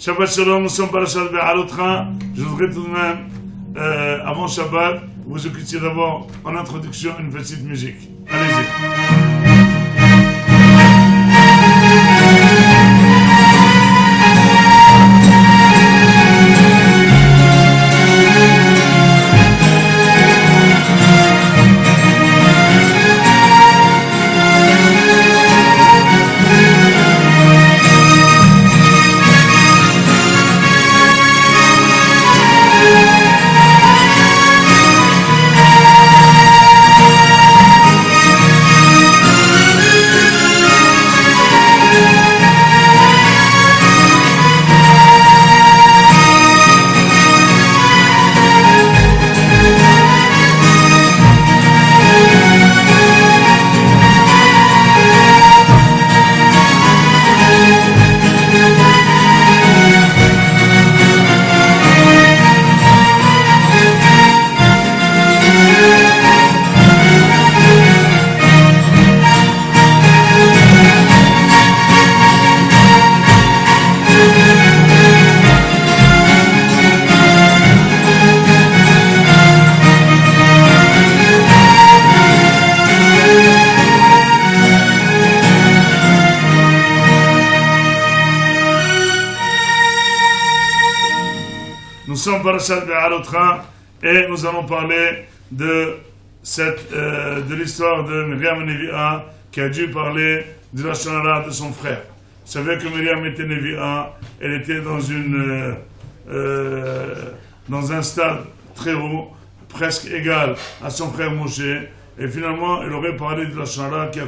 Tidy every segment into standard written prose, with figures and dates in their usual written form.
Shabbat Shalom, nous sommes Parashat Be'alotra. Je voudrais tout de même, avant Shabbat, vous écoutiez d'abord en introduction une petite musique. Allez-y. Nous sommes Parashat Be'alotra et nous allons parler de l'histoire de Myriam Nevi'a qui a dû parler de la Lashon Hara de son frère. Vous savez que Myriam était Nevi'a, elle était dans un stade très haut, presque égal à son frère Moshe, et finalement elle aurait parlé de la Lashon Hara qui lui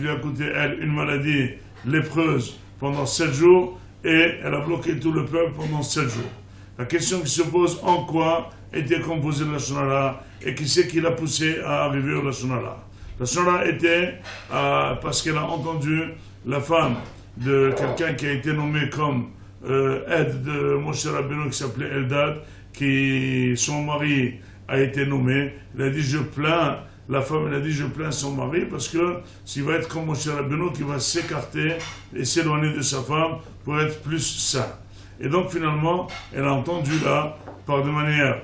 a coûté elle une maladie lépreuse pendant 7 jours. Et elle a bloqué tout le peuple pendant 7 jours. La question qui se pose, en quoi était composée la Lashon Hara et qui c'est qui l'a poussé à arriver au Lashon Hara. La Lashon Hara était parce qu'elle a entendu la femme de quelqu'un qui a été nommé comme aide de Moshe Rabbeinu qui s'appelait Eldad, son mari a été nommé. Il a dit je plains. La femme, elle a dit, je plains son mari parce que s'il va être comme Moshe Rabbeinu qui va s'écarter et s'éloigner de sa femme pour être plus sain. Et donc finalement, elle a entendu là, par de manière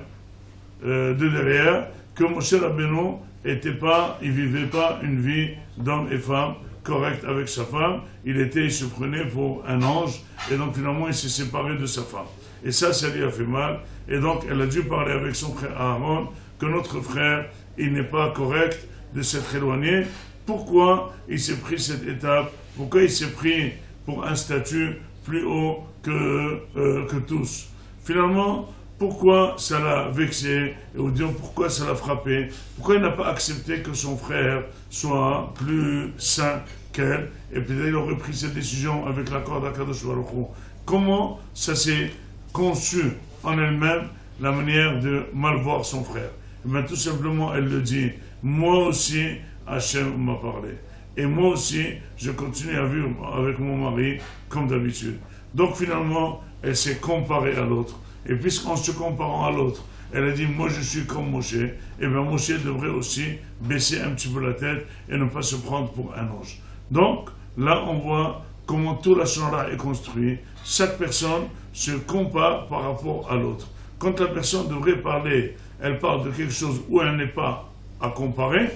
de derrière, que Moshe Rabbeinu il vivait pas une vie d'homme et femme correcte avec sa femme. Il se prenait pour un ange et donc finalement il s'est séparé de sa femme. Et ça lui a fait mal. Et donc elle a dû parler avec son frère Aaron que notre frère, il n'est pas correct de s'être éloigné. Pourquoi il s'est pris cette étape? Pourquoi il s'est pris pour un statut plus haut que tous? Finalement, pourquoi ça l'a vexé? Et ou disons pourquoi ça l'a frappé? Pourquoi il n'a pas accepté que son frère soit plus saint qu'elle? Et peut-être il aurait pris cette décision avec l'accord d'Akadosh Baruch Hu. Comment ça s'est conçu en elle-même, la manière de mal voir son frère? Mais tout simplement, elle le dit, moi aussi, Hachem m'a parlé. Et moi aussi, je continue à vivre avec mon mari comme d'habitude. Donc finalement, elle s'est comparée à l'autre. Et puisqu'en se comparant à l'autre, elle a dit, moi je suis comme Moshe, et bien Moshe devrait aussi baisser un petit peu la tête et ne pas se prendre pour un ange. Donc, là on voit comment tout la Lashon Hara est construit. Chaque personne se compare par rapport à l'autre. Quand la personne devrait parler, elle parle de quelque chose où elle n'est pas à comparer,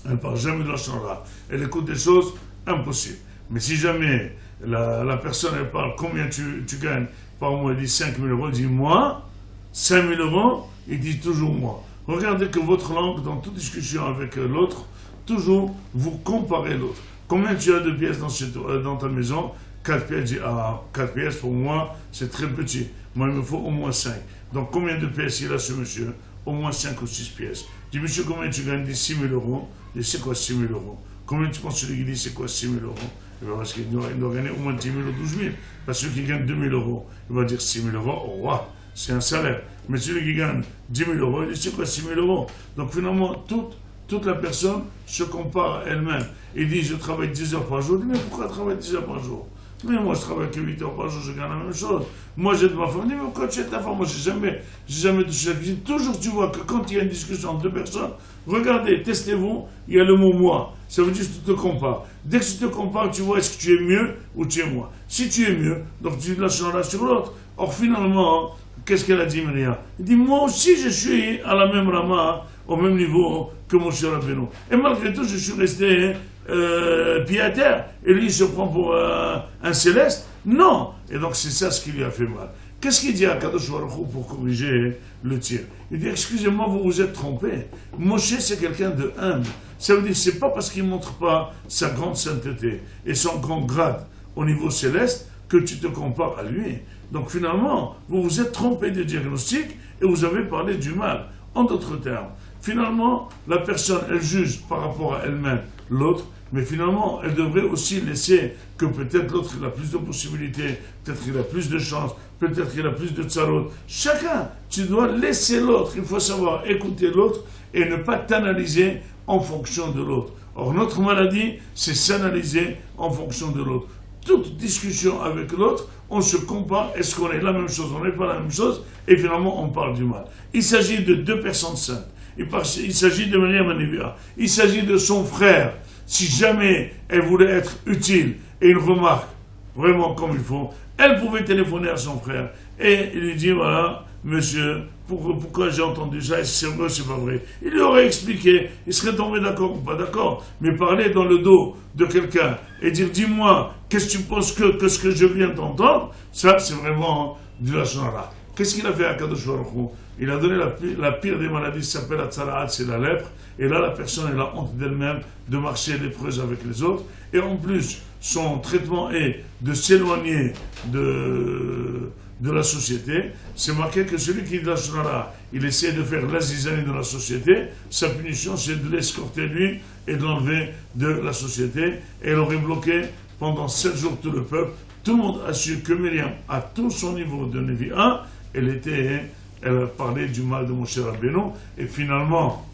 elle ne parle jamais de la Lashon Hara. Elle écoute des choses impossibles. Mais si jamais la personne, elle parle combien tu gagnes par mois, elle dit 5 000 euros, elle dit moi, 5 000 euros, il dit toujours moi. Regardez que votre langue, dans toute discussion avec l'autre, toujours vous comparez l'autre. Combien tu as de pièces dans ta maison? 4 pièces, dit 4 pièces pour moi, c'est très petit. Moi, il me faut au moins 5. Donc, combien de pièces il a ce monsieur? Au moins 5 ou 6 pièces. Je dis, monsieur, combien tu gagnes? Il dit 6 000 euros. Je dis, c'est quoi 6 000 euros? Combien tu penses qu'il dit, c'est quoi 6 000 euros? Et bien, parce qu'il doit gagner au moins 10 000 ou 12 000. Parce que celui qui gagne 2 000 euros, il va dire 6 000 euros, oh, wow, c'est un salaire. Mais celui qui gagne 10 000 euros, il dit, c'est quoi 6 000 euros? Donc, finalement, toute la personne se compare à elle-même. Il dit, je travaille 10 heures par jour. Je dis, mais pourquoi travailler 10 heures par jour? Mais moi, je travaille que 8 heures par jour, je gagne la même chose. Moi, j'ai de ma femme. Il dit, mais quand tu es ta femme, moi, j'ai jamais touché la cuisine. Toujours, tu vois que quand il y a une discussion entre deux personnes, regardez, testez-vous, il y a le mot moi. Ça veut dire que tu te compares. Dès que tu te compares, tu vois est-ce que tu es mieux ou tu es moins. Si tu es mieux, donc tu la changeras sur l'autre. Or, finalement, qu'est-ce qu'elle a dit, Myriam? Elle dit, moi aussi, je suis à la même rama, au même niveau que mon cher Rabbeinu. Et malgré tout, je suis resté pied à terre. Et lui, il se prend pour un céleste. Non. Et donc, c'est ça ce qui lui a fait mal. Qu'est-ce qu'il dit à Kadosh Baruch Hu pour corriger le tir? Il dit, excusez-moi, vous vous êtes trompé. Moshe, c'est quelqu'un de humble. Ça veut dire que c'est pas parce qu'il ne montre pas sa grande sainteté et son grand grade au niveau céleste que tu te compares à lui. Donc finalement, vous vous êtes trompé de diagnostic et vous avez parlé du mal. En d'autres termes, finalement, la personne, elle juge par rapport à elle-même l'autre, mais finalement, elle devrait aussi laisser que peut-être l'autre il a plus de possibilités, peut-être qu'il a plus de chances, peut-être qu'il a plus de tsarot. Chacun, tu dois laisser l'autre. Il faut savoir écouter l'autre et ne pas t'analyser en fonction de l'autre. Or, notre maladie, c'est s'analyser en fonction de l'autre. Toute discussion avec l'autre, on se compare, est-ce qu'on est la même chose, on n'est pas la même chose, et finalement on parle du mal. Il s'agit de deux personnes saintes. Il s'agit de Myriam Anivia. Il s'agit de son frère. Si jamais elle voulait être utile, et une remarque vraiment comme il faut, elle pouvait téléphoner à son frère et lui dire, voilà, monsieur, pourquoi j'ai entendu ça, est-ce que c'est vrai ou c'est pas vrai? Il lui aurait expliqué, il serait tombé d'accord ou pas d'accord. Mais parler dans le dos de quelqu'un et dire, dis-moi, qu'est-ce que tu penses que ce que je viens d'entendre, ça c'est vraiment du lachonara. Qu'est-ce qu'il a fait à Kadosh Baruch Hu? Il a donné la pire des maladies, qui s'appelle la tsara'at, c'est la lèpre. Et là, la personne, elle a honte d'elle-même de marcher lépreuse avec les autres. Et en plus, son traitement est de s'éloigner de la société. C'est marqué que celui qui est de la shonara, il essaie de faire la zizanie de la société. Sa punition, c'est de l'escorter lui et de l'enlever de la société. Et elle aurait bloqué pendant 7 jours tout le peuple. Tout le monde a su que Myriam, à tout son niveau de Nevi 1, elle a parlé du mal de Moshe Rabbeinu. Et finalement,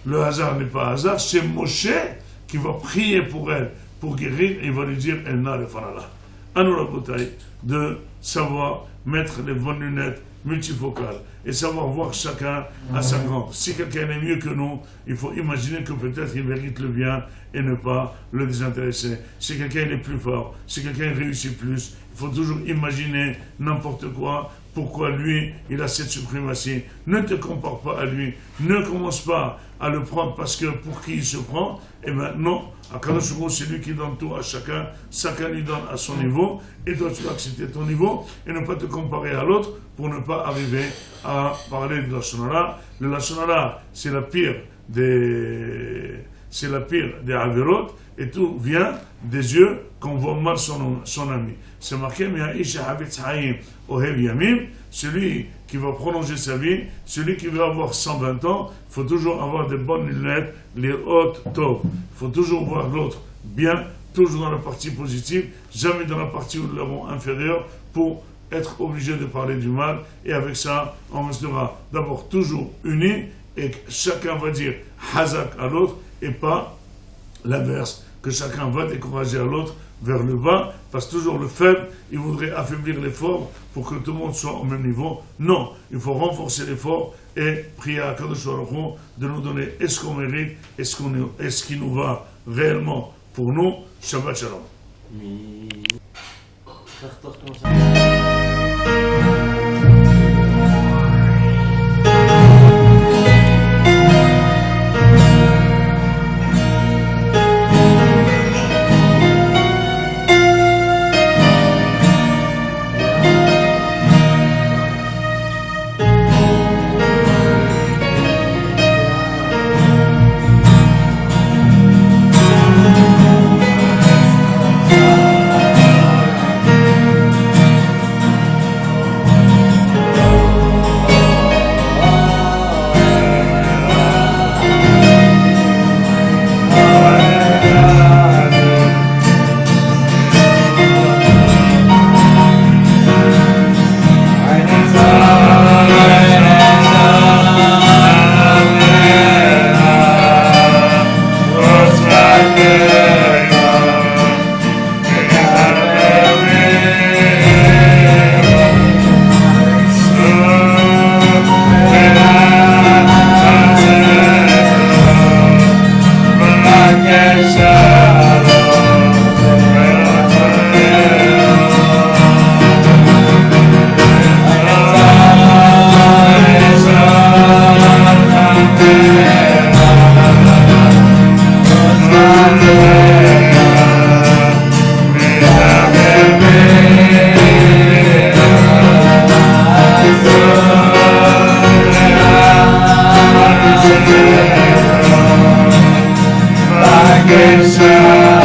le hasard n'est pas hasard, c'est Moshe qui va prier pour elle, pour guérir, et il va lui dire, elle n'a le farala. À nous la bataille de savoir mettre les bonnes lunettes multifocales et savoir voir chacun à sa grande. Si quelqu'un est mieux que nous, il faut imaginer que peut-être il mérite le bien et ne pas le désintéresser. Si quelqu'un est plus fort, si quelqu'un réussit plus, il faut toujours imaginer n'importe quoi. Pourquoi lui, il a cette suprématie? Ne te compare pas à lui. Ne commence pas à le prendre parce que pour qui il se prend. Eh bien non, à Kadosh Baruch Hu, c'est lui qui donne tout à chacun. Chacun lui donne à son niveau. Et toi, tu dois accepter ton niveau et ne pas te comparer à l'autre pour ne pas arriver à parler de la shonara. Le lashonara, c'est la pire des averot. Et tout vient des yeux qu'on voit mal son ami. C'est marqué, celui qui va prolonger sa vie, celui qui va avoir 120 ans, il faut toujours avoir de bonnes lunettes, les hautes tov. Il faut toujours voir l'autre bien, toujours dans la partie positive, jamais dans la partie où nous l'avons inférieure, pour être obligé de parler du mal. Et avec ça, on restera d'abord toujours unis, et chacun va dire hazak à l'autre, et pas l'inverse, que chacun va décourager à l'autre vers le bas, parce que toujours le faible, il voudrait affaiblir les forts pour que tout le monde soit au même niveau. Non, il faut renforcer les forts et prier à Kadosh Baruch Hu de nous donner ce qu'on mérite, ce qui nous va réellement pour nous. Shabbat Shalom. Israël.